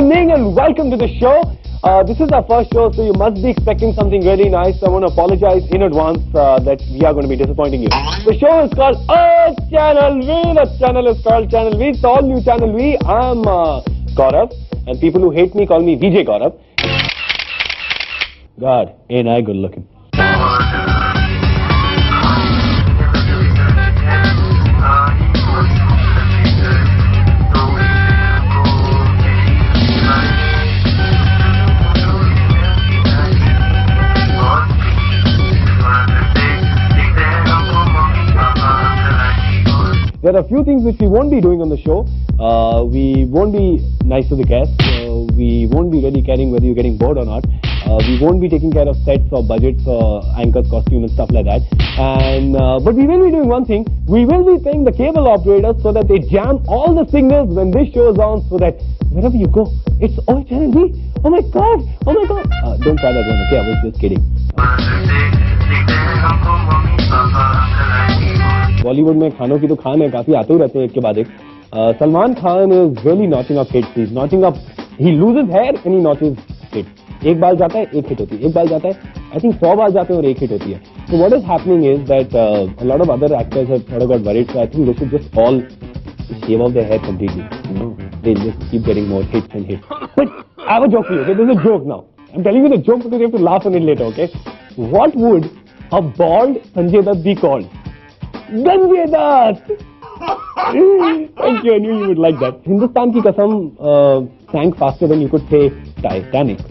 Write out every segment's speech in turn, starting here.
Evening and welcome to the show. This is our first show, so you must be expecting something really nice. I want to apologize in advance that we are going to be disappointing you. The show is called Channel V. The channel is called Channel V. It's all new Channel V. I'm Gaurav, and people who hate me call me VJ Gaurav. God, ain't I good looking? There are a few things which we won't be doing on the show. We won't be nice to the guests. We won't be really caring whether you're getting bored or not. We won't be taking care of sets or budgets or anchors, costume and stuff like that. And but we will be doing one thing. We will be paying the cable operators so that they jam all the signals when this show is on, so that wherever you go, it's all Channel V. Oh my God! Oh my God! Don't try that one, okay? I was just kidding. Bollywood में खानों की तो खान है, काफी आते ही रहते हैं एक के बाद एक. Salman Khan is really notching up hits. He is notching up. He loses hair and he notches hits. एक बार जाता है, एक हिट होती है. एक बार जाता है, आई थिंक 100 बार जाते हैं और एक हिट होती है. So what is happening is that a lot of other actors have thought about worried. So I think they should just all shave off their hair completely. You know, they just keep getting more hits and hits. But I have a joke for you. Okay, this is a joke now. I'm telling you the joke because you have to laugh on it later. Okay, what would a bald Sanjay Dutt be called? Sanjay Dutt. Thank you. I knew you would like that. Hindustan ki kasam sank faster than you could say Titanic,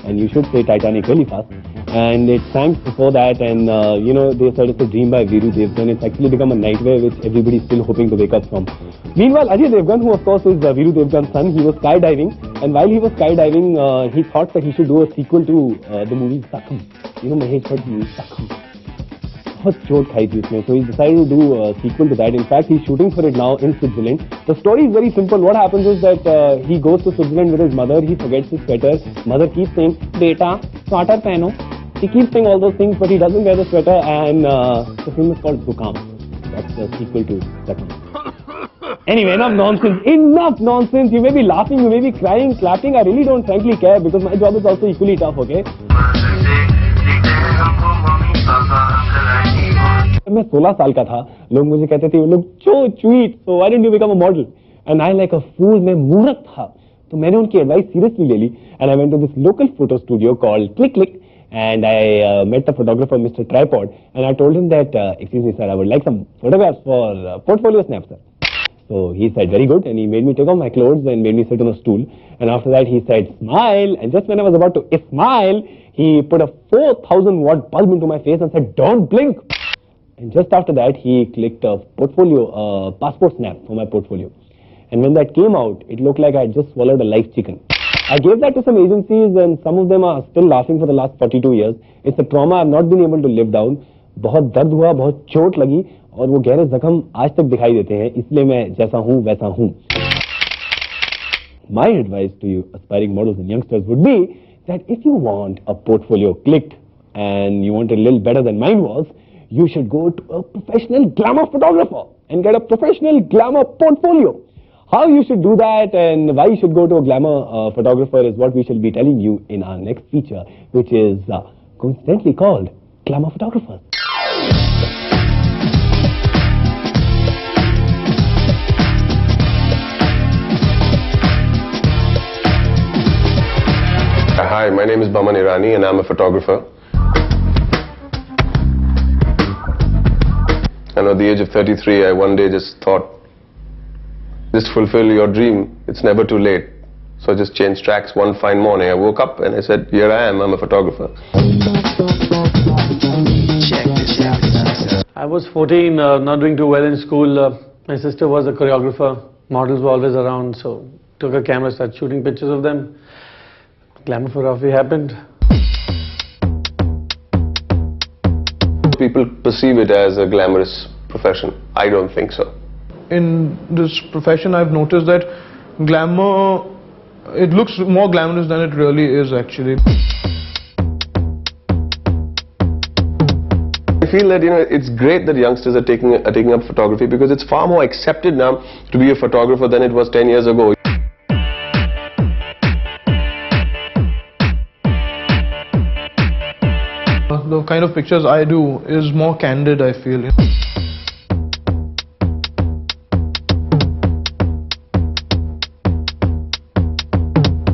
and you should say Titanic really fast. And it sank before that, and you know, they said it's a dream by Viru Devgan. It's actually become a nightmare which everybody is still hoping to wake up from. Meanwhile, Ajay Devgan, who of course is Viru Devgan's son, he was skydiving, and while he was skydiving, he thought that he should do a sequel to the movie Sakham. You know, Mahesh Bhatt's movie Sakham. बहुत चोट खाई थी उसमें. So he decided to do a sequel to that. In fact, he's shooting for it now in Switzerland. The story is very simple. What happens is that he goes to Switzerland with his mother. He forgets his sweater. Mother keeps saying, "Beta, sweater pehno." He keeps saying all those things, but he doesn't wear the sweater, and the film is called Zukam. That's the sequel to Zukam. Anyway, enough nonsense. Enough nonsense. You may be laughing, you may be crying, clapping. I really don't frankly care because my job is also equally tough, okay? जब मैं 16 साल का था, लोग मुझे कहते थे, "लोग so sweet, so why don't you become a model?" And I, like a fool, मैं मूर्ख था, तो मैंने उनकी एडवाइस सीरियसली ले ली. And I went to this local photo studio called Click Click. And I met the photographer, Mr. Tripod, and I told him that, "Excuse me, sir, I would like some photographs for portfolio snaps, sir." So he said, "Very good," and he made me take off my clothes and made me sit on a stool. And after that, he said, "Smile." And just when I was about to smile, he put a 4,000 watt bulb into my face and said, "Don't blink." And just after that, he clicked a portfolio, passport snap for my portfolio. And when that came out, it looked like I had just swallowed a live chicken. I gave that to some agencies, and some of them are still laughing for the last 42 years. It's a trauma I've not been able to live down. बहुत दर्द हुआ, बहुत चोट लगी, और वो गहरे जख्म आज तक दिखाई देते हैं. इसलिए मैं जैसा हूँ वैसा हूँ. My advice to you aspiring models and youngsters would be that if you want a portfolio clicked and you want it a little better than mine was, you should go to a professional glamour photographer and get a professional glamour portfolio. How you should do that and why you should go to a glamour photographer is what we shall be telling you in our next feature, which is coincidentally called Glamour Photographers. Hi, my name is Baman Irani and I'm a photographer. And at the age of 33, I one day just thought, just fulfill your dream. It's never too late. So I just changed tracks one fine morning. I woke up and I said, "Here I am. I'm a photographer." I was 14, not doing too well in school. My sister was a choreographer. Models were always around, so took a camera, started shooting pictures of them. Glamour photography happened. People perceive it as a glamorous profession. I don't think so. In this profession, I've noticed that glamour, it looks more glamorous than it really is actually. I feel that, you know, it's great that youngsters are taking up photography because it's far more accepted now to be a photographer than it was 10 years ago. the kind of pictures I do is more candid, I feel.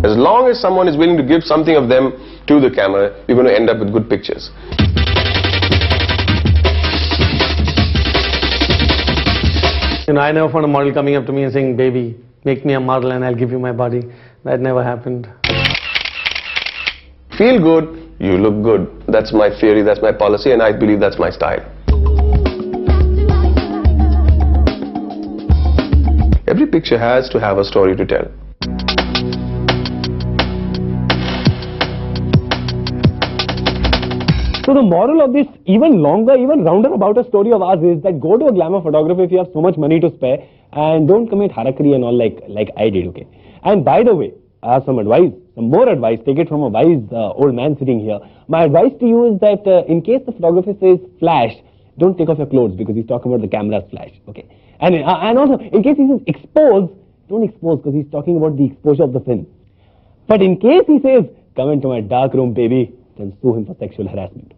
As long as someone is willing to give something of them to the camera, you're going to end up with good pictures. You know, I never found a model coming up to me and saying, baby, make me a model and I'll give you my body. That never happened. Feel good, you look good. That's my theory, that's my policy, and I believe that's my style. Every picture has to have a story to tell. So the moral of this even longer, even rounder about a story of ours is that go to a glamour photographer if you have so much money to spare and don't commit harakiri and all like I did, okay? And by the way, I have some advice, some more advice, take it from a wise old man sitting here. My advice to you is that in case the photographer says flash, don't take off your clothes because he's talking about the camera's flash, okay? And also, in case he says expose, don't expose because he's talking about the exposure of the film. But in case he says, come into my dark room, baby, then sue him for sexual harassment.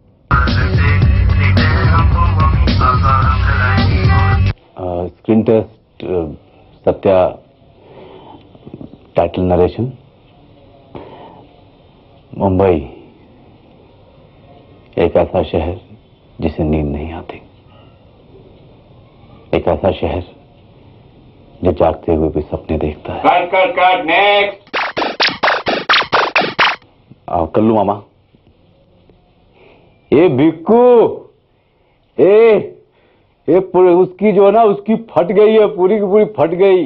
Screen test, Satya, title narration. Mumbai एक ऐसा शहर जिसे नींद नहीं आती, एक ऐसा शहर जो जागते हुए भी सपने देखता है. Cut, next! कल्लू मामा, ये बिक्कू, ये उसकी जो है ना, उसकी फट गई है, पूरी की पूरी फट गई.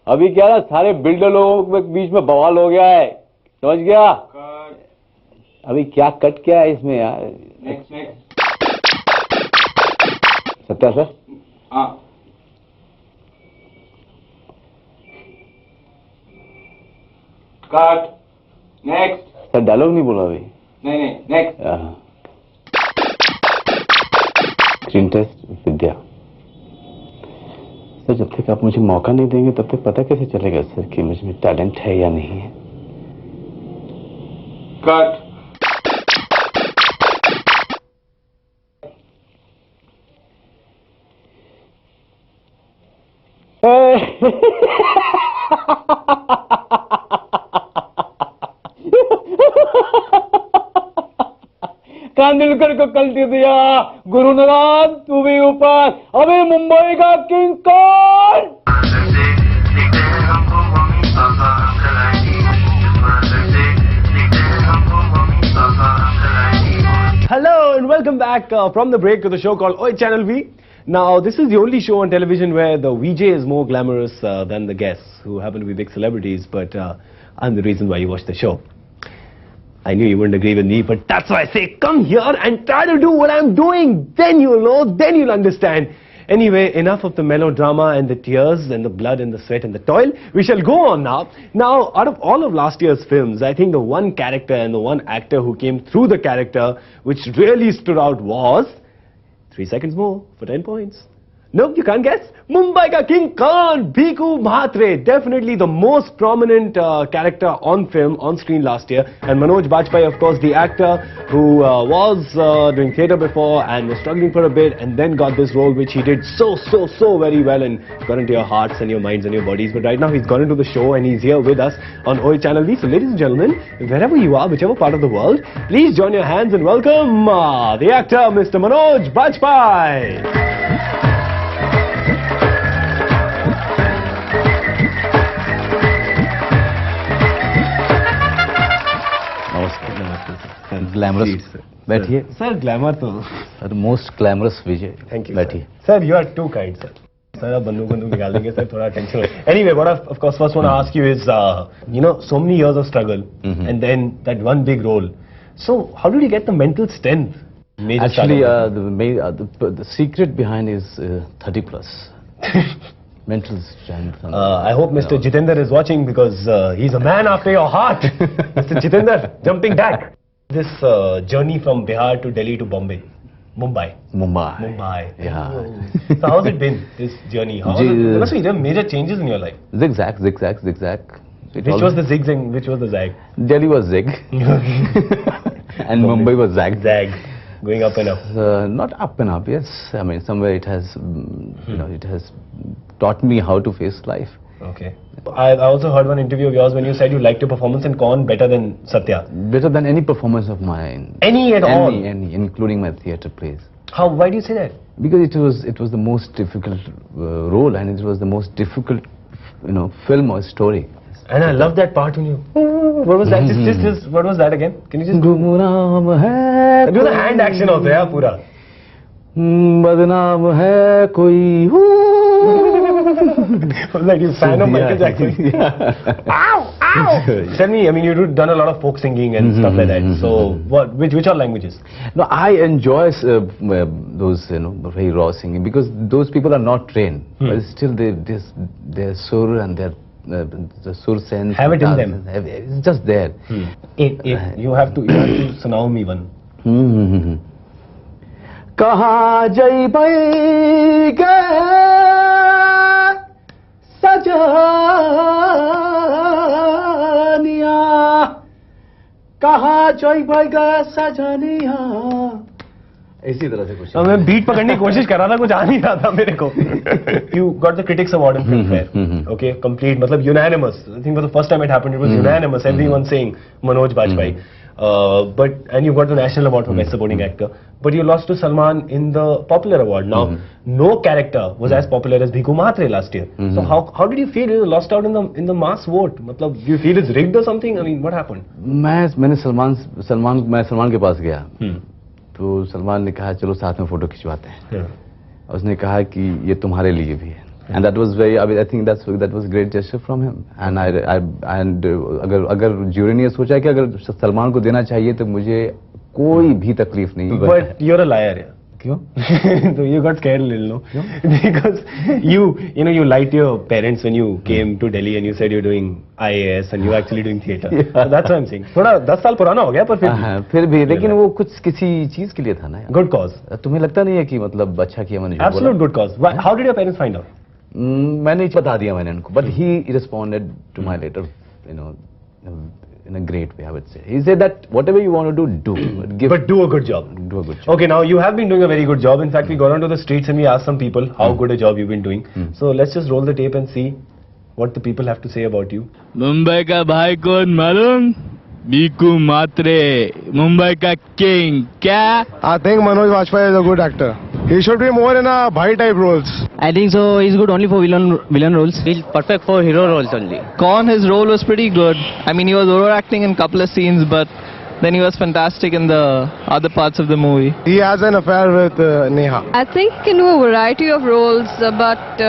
अभी क्या ना, सारे बिल्डर लोगों के बीच में बवाल हो गया है, समझ गया? अभी क्या कट क्या है इसमें यार? Next. सत्या सर, हाँ. Cut. Next. सर डायलॉग नहीं बोला अभी. नहीं, next. स्क्रीन टेस्ट विद्या. सर जब तक आप मुझे मौका नहीं देंगे तब तक पता कैसे चलेगा सर कि मुझ में टैलेंट है या नहीं है? Cut. कांदिलकर को कल्टी दिया, गुरुनानक तू भी ऊपर. अबे मुंबई का किंग कौन? Hello and welcome back from the break to the show called Oi Channel V. Now this is the only show on television where the VJ is more glamorous than the guests who happen to be big celebrities, but I'm the reason why you watch the show. I knew you wouldn't agree with me, but that's why I say come here and try to do what I'm doing. Then you'll know, then you'll understand. Anyway, enough of the melodrama and the tears and the blood and the sweat and the toil. We shall go on now. Now, out of all of last year's films, I think the one character and the one actor who came through the character which really stood out was 3 seconds more for 10 points. Nope, you can't guess. Mumbai ka King Khan, Bhikhu Mhatre, definitely the most prominent character on film, on screen last year. And Manoj Bajpayee, of course, the actor who was doing theatre before and was struggling for a bit and then got this role which he did so very well and got into your hearts and your minds and your bodies. But right now he's gone into the show and he's here with us on Oi Channel V. So ladies and gentlemen, wherever you are, whichever part of the world, please join your hands and welcome the actor, Mr. Manoj Bajpayee. Glamorous बैठिए sir. Glamour तो sir most glamorous Vijay. Thank you. बैठिए sir, you are too kind sir. Sir आप बंदूक निकाल देंगे सर, थोड़ा tension. Anyway, what I of course first want to ask you is you know, so many years of struggle and then that one big role. So how did you get the mental strength? Actually the secret behind is 30 plus mental strength. I hope Mr. Jitendra is watching because he's a man after your heart. Mr. Jitendra, jumping back. This journey from Bihar to Delhi to Mumbai. Yeah. So how's it been, this journey? There must be major changes in your life. Zigzag. Which was the zig and which was the zag? Delhi was zig and Mumbai was zag. going up and up? Not up and up, yes. I mean, somewhere it has, it has taught me how to face life. Okay. I also heard one interview of yours when you said you liked your performance in Kaun better than Satya. Better than any performance of mine. Any at all? Any, including my theatre plays. How? Why do you say that? Because it was the most difficult role, and it was the most difficult, film or story. And I love that part when you. What was that? Just what was that again? Can you just do? Do the hand action also, yeah, pura. बदनाम है कोई Like you fan of Michael Jackson. Ow! Ow! Tell me, I mean, you've done a lot of folk singing and stuff like that. So, which are languages? No, I enjoy those, very raw singing because those people are not trained, but still their sur and their the sur sense. Have it in them. It's just there. You have to sunao me one. कहाँ जइबै गे सजनिया कहाँ जइबै गे सजनिया इसी तरह से कुछ मैं beat पकड़ने की कोशिश कर रहा था कुछ आ नहीं रहा था मेरे को You got the critics award in Filmfare. Okay, complete मतलब unanimous. I think for the first time it happened it was unanimous. Everyone saying Manoj Bajpayee. And you got the national award for best supporting actor, but you lost to Salman in the popular award. Now, no character was as popular as Bhiku Mhatre last year. So how did you feel? You lost out in the mass vote. मतलब, do you feel it's rigged or something? I mean, what happened? मैंने सलमान के पास गया, तो सलमान ने कहा चलो साथ में फोटो खिंचवाते हैं. उसने कहा कि ये तुम्हारे लिए भी है. And that was very, I think that was great gesture from him. And अगर jury ने सोचा कि अगर सलमान को देना चाहिए तो मुझे कोई भी तकलीफ नहीं. But you're a liar, yeah. क्यों? So you got scared a little, no? Because you lied to your parents when you came to Delhi and you said you're doing IAS and you're actually doing theatre. Yeah. So that's what I'm saying. थोड़ा 10 साल पुराना हो गया पर फिर भी लेकिन वो कुछ किसी चीज के लिए था ना. Good cause. तुम्हें लगता नहीं है कि मतलब अच्छा किया मैंने? Absolute good cause. How did your parents find out? मैंने बता दिया मैंने उनको, but he responded to my letter, in a great way, I would say. He said that whatever you want to do, but do a good job. Do a good job. Okay, now you have been doing a very good job. In fact, we got onto the streets and we asked some people how good a job you've been doing. So let's just roll the tape and see what the people have to say about you. Mumbai का भाई कौन मालूम? बीकू मात्रे, मुंबई का king. क्या? I think Manoj Bajpayee is a good actor. He should be more in a bhai type roles. I think so. He's good only for villain roles. He's perfect for hero roles only. Kaun, his role was pretty good. I mean, he was overacting in a couple of scenes, but then he was fantastic in the other parts of the movie. He has an affair with Neha. I think he can do a variety of roles, but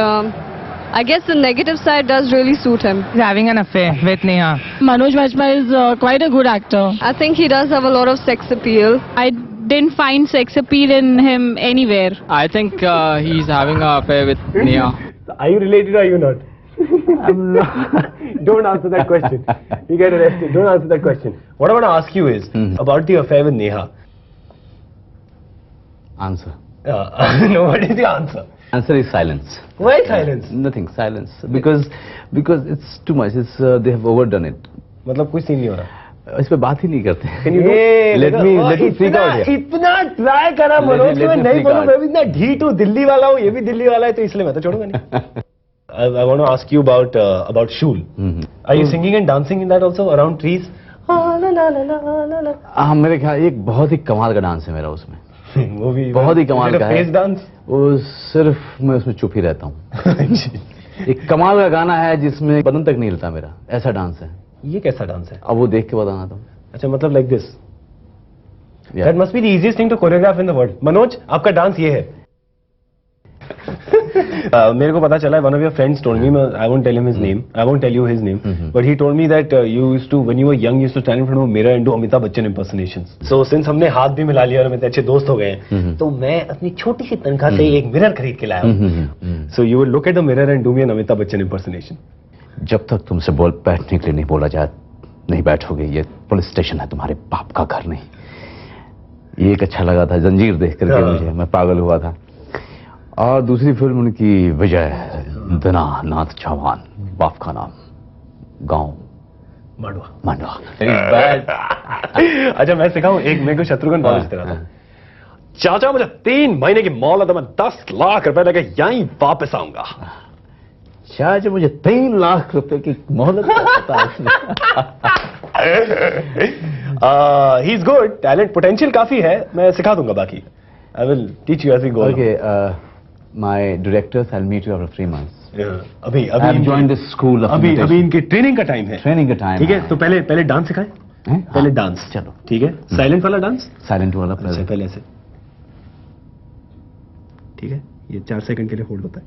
I guess the negative side does really suit him. He's having an affair with Neha. Manoj Bajpayee is quite a good actor. I think he does have a lot of sex appeal. I didn't find sex appeal in him anywhere. I think he's having an affair with Neha. Are you related or are you not? I'm not. Don't answer that question. You get arrested. Don't answer that question. What I want to ask you is about the affair with Neha. Answer. No, what is the answer? Answer is silence. Why silence? Nothing, silence. Because it's too much. They have overdone it. मतलब कोई scene नहीं हो रहा. इस पे बात ही नहीं करते. Can you let me freak out here. इतना ट्राई करा मनोज को मैं नहीं बोलूं मैं भी इतना ढीठ हूँ दिल्ली वाला हूँ ये भी दिल्ली वाला है तो इसलिए मैं तो छोड़ूंगा नहीं. I want to ask you about Shool. Are you singing and dancing in that also around trees? मेरे ख्याल एक बहुत ही कमाल का डांस है मेरा उसमें. वो भी बहुत ही कमाल का है. Face dance? वो सिर्फ मैं उसमें चुप ही रहता हूँ. एक कमाल का गाना है जिसमें बदन तक नहीं हिलता मेरा. ऐसा डांस है. ये कैसा डांस है? अब वो देख के बताना था. अच्छा मतलब like this. That must be the easiest thing to choreograph in the world. Manoj आपका डांस ये है. मेरे को पता चला है one of your friends told me, I won't tell him his name, I won't tell you his name, but he told me that you used to, when you were young, you used to stand in front of a mirror and do Amitabh Bachchan impersonations. So since हमने हाथ भी मिला लिया और हम इतने अच्छे दोस्त हो गए हैं, तो मैं अपनी छोटी सी तनख्वाह से एक मिरर खरीद के लाया हूँ. So you will look at the mirror and do me an Amitabh Bachchan impersonation. जब तक तुमसे बैठने के लिए नहीं बोला जाए नहीं बैठोगे. ये पुलिस स्टेशन है, तुम्हारे बाप का घर नहीं. ये एक अच्छा लगा था जंजीर देख करके मुझे. मैं पागल हुआ था. और दूसरी फिल्म उनकी विजय दीनानाथ चौहान, बाप का नाम, गांव मांडवा. अच्छा मैं सिखाऊं एक मेरे को शत्रुघ्न बहुत इस तरह था. चाचा मुझे 3 महीने की मोहलत है, मैं 10 लाख रुपए लेके यहीं वापस आऊंगा। चाचा मुझे 3 लाख रुपए की मोहलत he is good, talent potential काफी है, मैं सिखा दूंगा बाकी। I will teach you as we go. Okay, my directors I will meet you after 3 months। अभी I have joined this school of अभी इनके ट्रेनिंग का टाइम है। ट्रेनिंग का टाइम, ठीक है, तो पहले डांस सिखाएं। पहले डांस, चलो ठीक है, साइलेंट वाला डांस, साइलेंट वाला पहले से, ठीक है, ये 4 सेकंड के लिए होल्ड होता है।